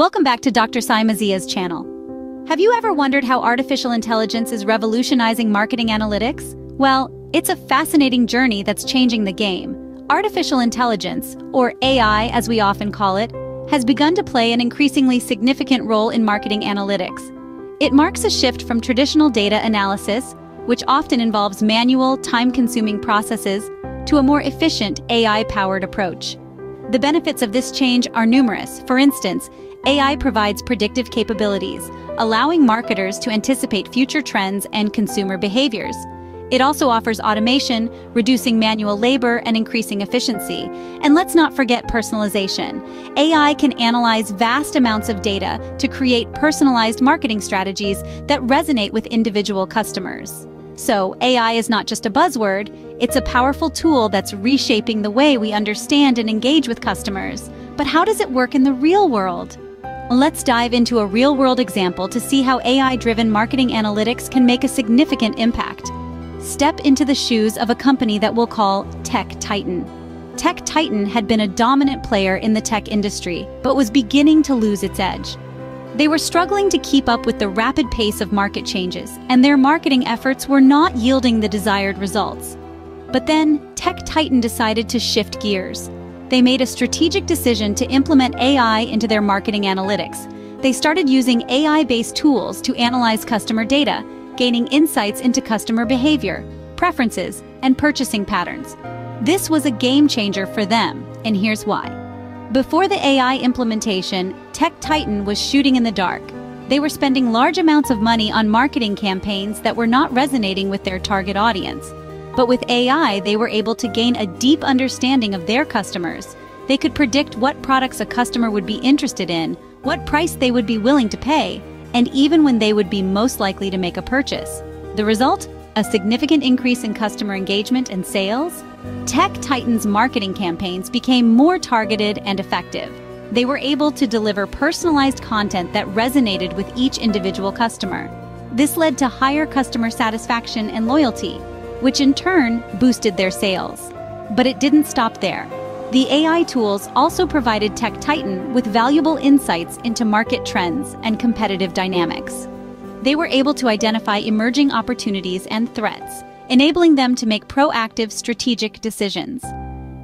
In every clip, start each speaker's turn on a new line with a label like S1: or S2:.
S1: Welcome back to Dr. Sai Mazia's channel. Have you ever wondered how artificial intelligence is revolutionizing marketing analytics? Well, it's a fascinating journey that's changing the game. Artificial intelligence, or AI as we often call it, has begun to play an increasingly significant role in marketing analytics. It marks a shift from traditional data analysis, which often involves manual, time-consuming processes, to a more efficient, AI-powered approach. The benefits of this change are numerous. For instance, AI provides predictive capabilities, allowing marketers to anticipate future trends and consumer behaviors. It also offers automation, reducing manual labor and increasing efficiency. And let's not forget personalization. AI can analyze vast amounts of data to create personalized marketing strategies that resonate with individual customers. So, AI is not just a buzzword, it's a powerful tool that's reshaping the way we understand and engage with customers. But how does it work in the real world? Let's dive into a real-world example to see how AI-driven marketing analytics can make a significant impact. Step into the shoes of a company that we'll call Tech Titan. Tech Titan had been a dominant player in the tech industry, but was beginning to lose its edge. They were struggling to keep up with the rapid pace of market changes, and their marketing efforts were not yielding the desired results. But then, Tech Titan decided to shift gears. They made a strategic decision to implement AI into their marketing analytics. They started using AI-based tools to analyze customer data, gaining insights into customer behavior, preferences, and purchasing patterns. This was a game changer for them, and here's why. Before the AI implementation, Tech Titan was shooting in the dark. They were spending large amounts of money on marketing campaigns that were not resonating with their target audience. But with AI, they were able to gain a deep understanding of their customers. They could predict what products a customer would be interested in, what price they would be willing to pay, and even when they would be most likely to make a purchase. The result? A significant increase in customer engagement and sales. Tech Titan's marketing campaigns became more targeted and effective. They were able to deliver personalized content that resonated with each individual customer. This led to higher customer satisfaction and loyalty, which in turn boosted their sales. But it didn't stop there. The AI tools also provided Tech Titan with valuable insights into market trends and competitive dynamics. They were able to identify emerging opportunities and threats, enabling them to make proactive strategic decisions.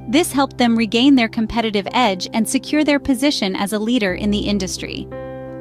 S1: This helped them regain their competitive edge and secure their position as a leader in the industry.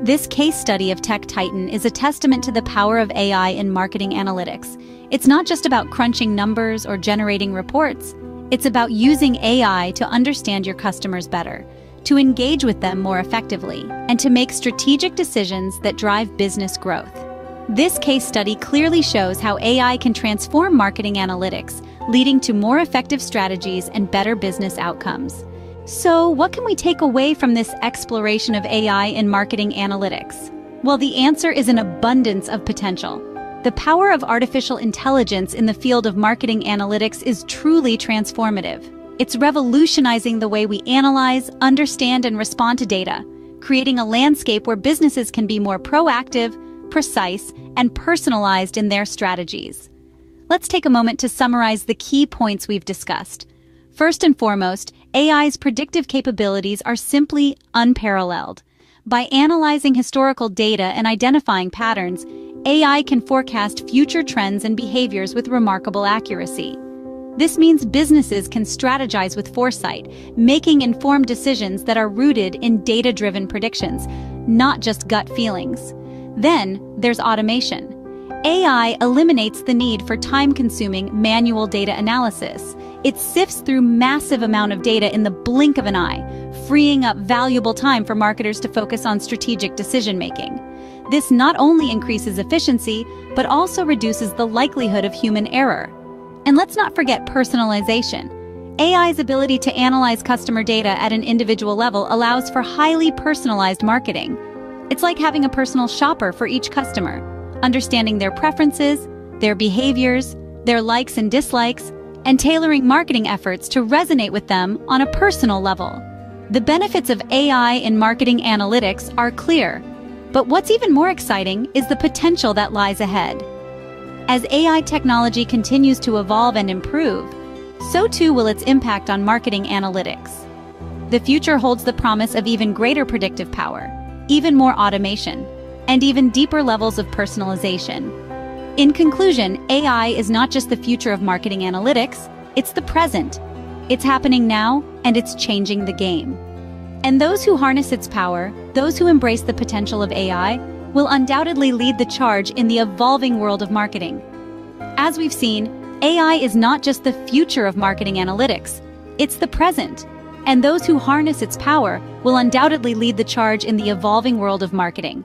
S1: This case study of Tech Titan is a testament to the power of AI in marketing analytics. It's not just about crunching numbers or generating reports. It's about using AI to understand your customers better, to engage with them more effectively, and to make strategic decisions that drive business growth. This case study clearly shows how AI can transform marketing analytics, leading to more effective strategies and better business outcomes. So, what can we take away from this exploration of AI in marketing analytics? Well, the answer is an abundance of potential. The power of artificial intelligence in the field of marketing analytics is truly transformative. It's revolutionizing the way we analyze, understand, and respond to data, creating a landscape where businesses can be more proactive, precise, and personalized in their strategies. Let's take a moment to summarize the key points we've discussed. First and foremost, AI's predictive capabilities are simply unparalleled. By analyzing historical data and identifying patterns, AI can forecast future trends and behaviors with remarkable accuracy. This means businesses can strategize with foresight, making informed decisions that are rooted in data-driven predictions, not just gut feelings. Then, there's automation. AI eliminates the need for time-consuming manual data analysis. It sifts through massive amount of data in the blink of an eye, freeing up valuable time for marketers to focus on strategic decision-making. This not only increases efficiency, but also reduces the likelihood of human error. And let's not forget personalization. AI's ability to analyze customer data at an individual level allows for highly personalized marketing. It's like having a personal shopper for each customer, understanding their preferences, their behaviors, their likes and dislikes, and tailoring marketing efforts to resonate with them on a personal level. The benefits of AI in marketing analytics are clear, but what's even more exciting is the potential that lies ahead. As AI technology continues to evolve and improve, so too will its impact on marketing analytics. The future holds the promise of even greater predictive power. even more automation, and even deeper levels of personalization. In conclusion, AI is not just the future of marketing analytics, it's the present. It's happening now, and it's changing the game. And those who harness its power, those who embrace the potential of AI, will undoubtedly lead the charge in the evolving world of marketing. As we've seen, AI is not just the future of marketing analytics, it's the present. And those who harness its power will undoubtedly lead the charge in the evolving world of marketing.